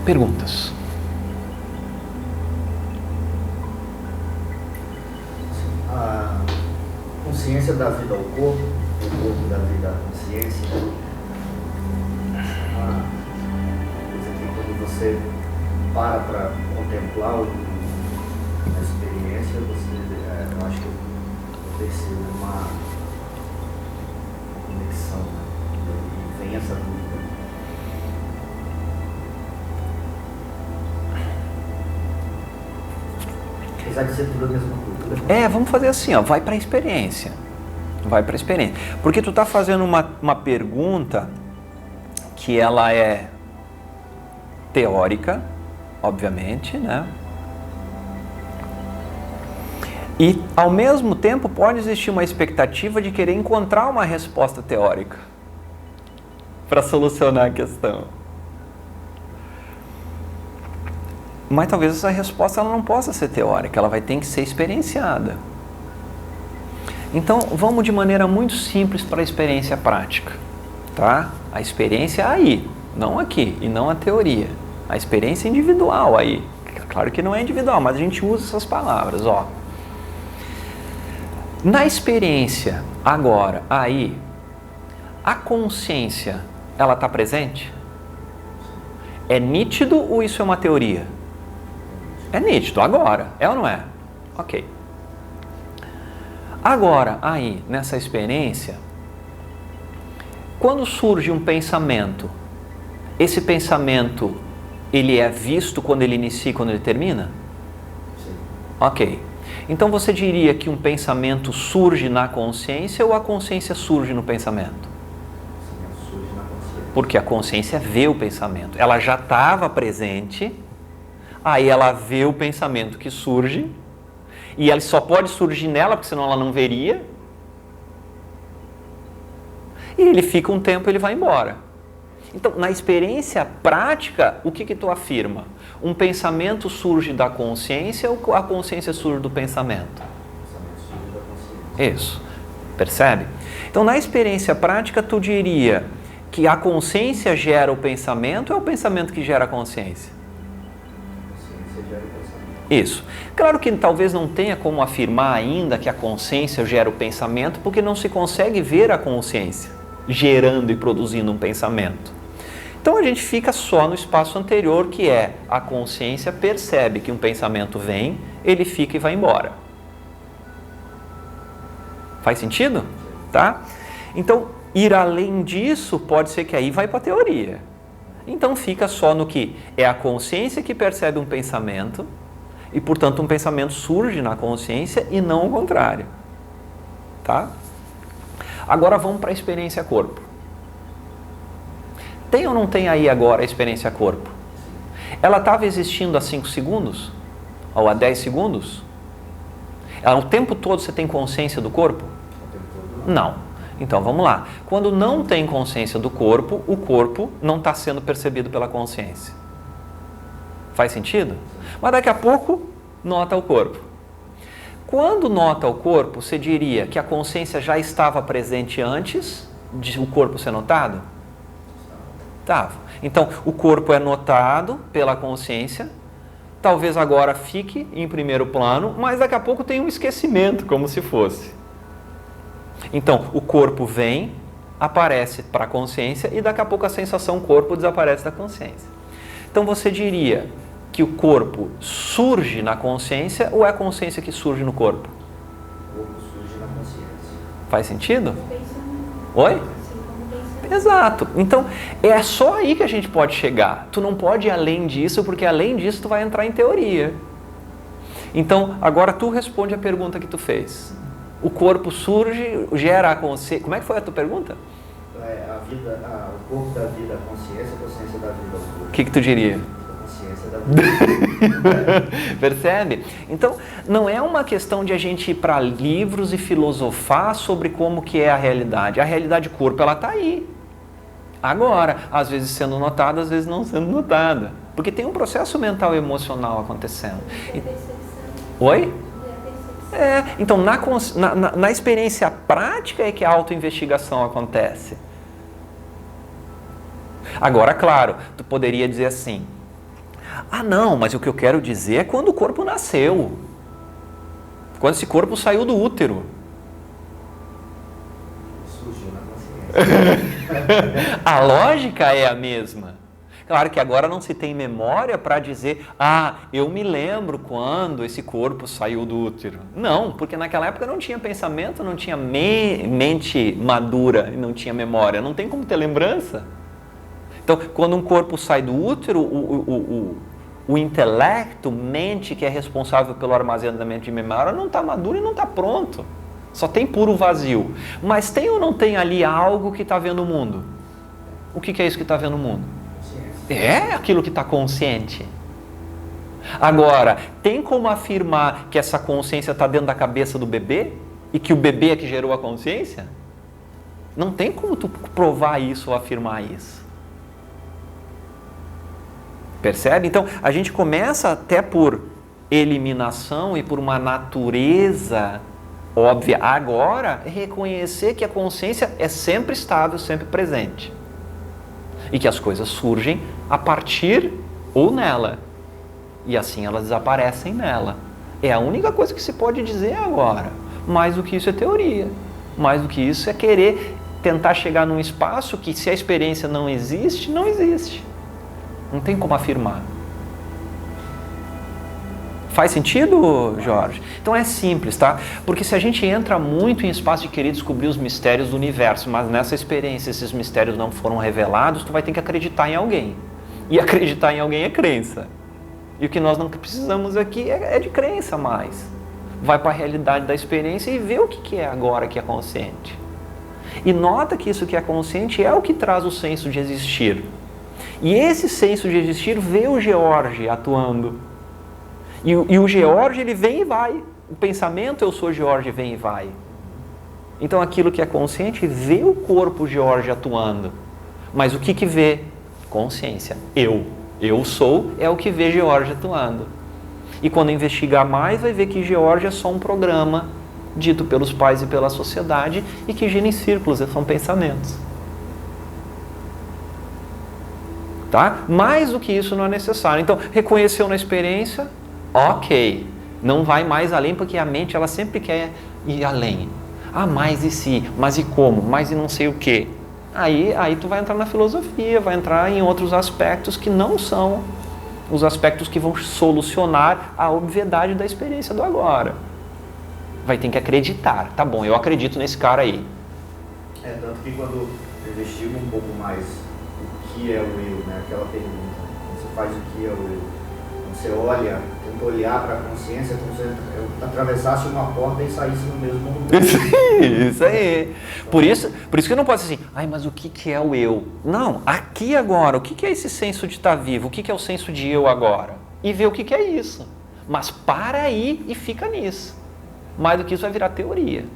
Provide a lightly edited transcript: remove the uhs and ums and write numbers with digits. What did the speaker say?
Perguntas? A consciência da vida ao corpo, o corpo da vida à consciência. Coisa que quando você para contemplar a experiência, eu acho que eu percebo uma conexão, né? E vem essa dúvida. Apesar de ser tudo a mesma coisa. Vamos fazer assim, ó, vai para a experiência. Vai para a experiência. Porque tu tá fazendo uma pergunta que ela é teórica, obviamente, né? E, ao mesmo tempo, pode existir uma expectativa de querer encontrar uma resposta teórica para solucionar a questão. Mas talvez essa resposta ela não possa ser teórica, ela vai ter que ser experienciada. Então, vamos de maneira muito simples para a experiência prática, tá? A experiência aí, não aqui, e não a teoria. A experiência individual aí. Claro que não é individual, mas a gente usa essas palavras, ó. Na experiência, agora, aí, a consciência, ela está presente? É nítido ou isso é uma teoria? É nítido, agora, é ou não é? Ok. Agora, aí, nessa experiência, quando surge um pensamento, esse pensamento, ele é visto quando ele inicia e quando ele termina? Sim. Ok. Então você diria que um pensamento surge na consciência ou a consciência surge no pensamento? Surge na consciência. Porque a consciência vê o pensamento. Ela já estava presente, aí ela vê o pensamento que surge, e ele só pode surgir nela, porque senão ela não veria. E ele fica um tempo e ele vai embora. Então, na experiência prática, o que tu afirma? Um pensamento surge da consciência ou a consciência surge do pensamento? O pensamento surge da consciência. Isso. Percebe? Então, na experiência prática, tu diria que a consciência gera o pensamento ou é o pensamento que gera a consciência? A consciência gera o pensamento. Isso. Claro que talvez não tenha como afirmar ainda que a consciência gera o pensamento, porque não se consegue ver a consciência gerando e produzindo um pensamento. Então a gente fica só no espaço anterior, que é a consciência percebe que um pensamento vem, ele fica e vai embora. Faz sentido? Tá? Então, ir além disso pode ser que aí vai para a teoria. Então fica só no que é a consciência que percebe um pensamento e, portanto, um pensamento surge na consciência e não o contrário. Tá? Agora vamos para a experiência corpo. Tem ou não tem aí agora a experiência corpo? Ela estava existindo há 5 segundos? Ou há 10 segundos? O tempo todo você tem consciência do corpo? O tempo todo Não. Então vamos lá. Quando não tem consciência do corpo, o corpo não está sendo percebido pela consciência. Faz sentido? Mas daqui a pouco nota o corpo. Quando nota o corpo, você diria que a consciência já estava presente antes de o corpo ser notado? Estava. Então, o corpo é notado pela consciência, talvez agora fique em primeiro plano, mas daqui a pouco tem um esquecimento, como se fosse. Então, o corpo vem, aparece para a consciência e daqui a pouco a sensação corpo desaparece da consciência. Então, você diria que o corpo surge na consciência ou é a consciência que surge no corpo? o corpo surge na consciência. Faz sentido? Oi? Exato. Então, é só aí que a gente pode chegar. Tu não pode ir além disso, porque além disso tu vai entrar em teoria. Então, agora tu responde a pergunta que tu fez. O corpo surge, gera a consciência... Como é que foi a tua pergunta? O corpo da vida, a consciência da vida ao corpo. O que tu diria? A consciência da vida. Percebe? Então, não é uma questão de a gente ir para livros e filosofar sobre como que é a realidade. A realidade corpo, ela está aí. Agora, às vezes sendo notada, às vezes não sendo notada. Porque tem um processo mental e emocional acontecendo. Oi? Então na experiência prática é que a autoinvestigação acontece. Agora, claro, tu poderia dizer assim, Ah, não, mas o que eu quero dizer é quando o corpo nasceu. Quando esse corpo saiu do útero. Surgiu na consciência. A lógica é a mesma. Claro que agora não se tem memória para dizer, eu me lembro quando esse corpo saiu do útero. Não, porque naquela época não tinha pensamento, não tinha mente madura e não tinha memória. Não tem como ter lembrança. Então, quando um corpo sai do útero, o intelecto, mente que é responsável pelo armazenamento de memória não está maduro e não está pronto. Só tem puro vazio. Mas tem ou não tem ali algo que está vendo o mundo? O que é isso que está vendo o mundo? É aquilo que está consciente. Agora, tem como afirmar que essa consciência está dentro da cabeça do bebê? E que o bebê é que gerou a consciência? Não tem como tu provar isso ou afirmar isso. Percebe? Então, a gente começa até por eliminação e por uma natureza óbvia. Agora, reconhecer que a consciência é sempre estável, sempre presente. E que as coisas surgem a partir ou nela. E assim elas desaparecem nela. É a única coisa que se pode dizer agora. Mais do que isso é teoria. Mais do que isso é querer tentar chegar num espaço que, se a experiência não existe, não existe. Não tem como afirmar. Faz sentido, Jorge? Então é simples, tá? Porque se a gente entra muito em espaço de querer descobrir os mistérios do universo, mas nessa experiência esses mistérios não foram revelados, tu vai ter que acreditar em alguém. E acreditar em alguém é crença. E o que nós não precisamos aqui é de crença mais. Vai para a realidade da experiência e vê o que é agora que é consciente. E nota que isso que é consciente é o que traz o senso de existir. E esse senso de existir vê o George atuando. E o George, ele vem e vai. O pensamento, eu sou George, vem e vai. Então, aquilo que é consciente vê o corpo George atuando. Mas o que vê? Consciência. Eu sou é o que vê George atuando. E quando investigar mais, vai ver que George é só um programa dito pelos pais e pela sociedade e que gira em círculos, são pensamentos. Tá? Mais do que isso não é necessário. Então, reconheceu na experiência, ok. Não vai mais além, porque a mente ela sempre quer ir além. Mas e se? Mas e como? Mas e não sei o quê? Aí tu vai entrar na filosofia, vai entrar em outros aspectos que não são os aspectos que vão solucionar a obviedade da experiência do agora. Vai ter que acreditar. Tá bom, eu acredito nesse cara aí. Tanto que quando investigo um pouco mais o que é o eu, né? Aquela pergunta, quando você faz o que é o eu, quando você olha, tenta olhar para a consciência, como se você atravessasse uma porta e saísse no mesmo lugar. Isso aí. Por isso que não pode ser assim, mas o que é o eu? Não, aqui agora, o que é esse senso de estar vivo? O que é o senso de eu agora? E ver o que é isso. Mas para aí e fica nisso. Mais do que isso vai virar teoria.